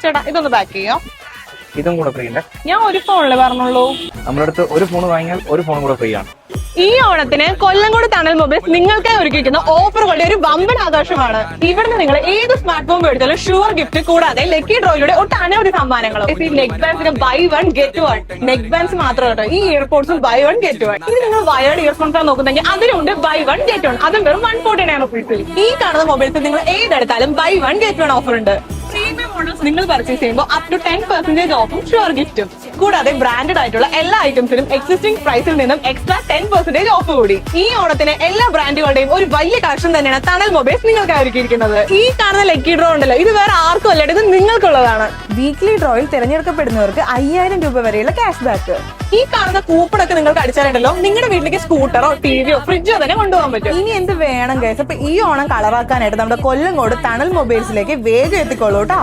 ചേട്ടാ ഇതൊന്ന് പാക്ക് ചെയ്യാം. ഇതും കൂടെ ഫ്രീ ഉണ്ട്. ഞാൻ ഒരു ഫോണില് പറഞ്ഞുള്ളൂ. നമ്മുടെ അടുത്ത് ഒരു ഫോൺ വാങ്ങിയാൽ ഒരു ഫോൺ കൂടെ ഫ്രീ ആണ്. ഈ ഓണത്തിന് കൊല്ലംകോട് തണൽ മൊബൈൽസ് നിങ്ങൾക്കായി ഒരുക്കിയിരിക്കുന്ന ഓഫറുകളുടെ ഒരു വമ്പൻ ആഘോഷമാണ്. ഇവിടുന്ന് നിങ്ങൾ ഏത് സ്മാർട്ട് ഫോൺ മേടിച്ചാലും ഷുവർ ഗിഫ്റ്റ് കൂടാതെ ലക്കി ഡ്രോയിലൂടെ ഒട്ടനവധി സമ്മാനങ്ങളും. ഈ നെക്ക് ബാൻസിന് buy one get one. Neck bands മാത്രമല്ല, ഈ ഇയർപോഡ്സും ബൈ വൺ ഗെറ്റ് വൺ. ഇനി നിങ്ങൾ വയേർഡ് ഇയർഫോൺസ് ആണ് നോക്കുന്നെങ്കിൽ അതിലുണ്ട് ബൈ വൺ ഗെറ്റ് വൺ. അതും വെറും 149 റുപ്പീസിൽ. ഈ കാണുന്ന മൊബൈൽസ് നിങ്ങൾ ഏതെടുത്താലും buy one get one offer ഉണ്ട്. പ്രീമിയം മോഡൽസ് നിങ്ങൾ പർച്ചേസ് ചെയ്യുമ്പോൾ അപ് ടു 10% ഓഫും ഷുവർ ഗിഫ്റ്റും. കൂടാതെ ബ്രാൻഡഡ് ആയിട്ടുള്ള എല്ലാ ഐറ്റംസിനും എക്സിസ്റ്റിംഗ് പ്രൈസിൽ നിന്നും എക്സ്ട്രാ 10% ഓഫ് കൂടി. ഈ ഓണത്തിന് എല്ലാ ബ്രാൻഡുകളുടെയും ഒരു വലിയ കളക്ഷൻ തന്നെയാണ് തണൽ മൊബൈൽസ് നിങ്ങൾക്ക് ഒരുക്കിയിരിക്കുന്നത്. ഈ കാണുന്ന ലക്കി ഡ്രോ ഉണ്ടല്ലോ, ഇത് വേറെ ആർക്കും അല്ല, ഇത് നിങ്ങൾക്കുള്ളതാണ്. വീക്ക്ലി ഡ്രോയിൽ തിരഞ്ഞെടുക്കപ്പെടുന്നവർക്ക് 5000 രൂപ വരെയുള്ള ക്യാഷ് ബാക്ക്. ഈ കാണുന്ന കൂപ്പണൊക്കെ നിങ്ങൾക്ക് അടിച്ചാലുണ്ടല്ലോ, നിങ്ങളുടെ വീട്ടിലേക്ക് സ്കൂട്ടറോ ടിവിയോ ഫ്രിഡ്ജോ തന്നെ കൊണ്ടുപോകാൻ പറ്റും. ഇനി എന്ത് വേണം ഗൈസ്? അപ്പൊ ഈ ഓണം കളറാക്കാനായിട്ട് നമ്മുടെ കൊല്ലംകോട് തണൽ മൊബൈൽസിലേക്ക് വേഗം എത്തിക്കോളൂ കേട്ടോ.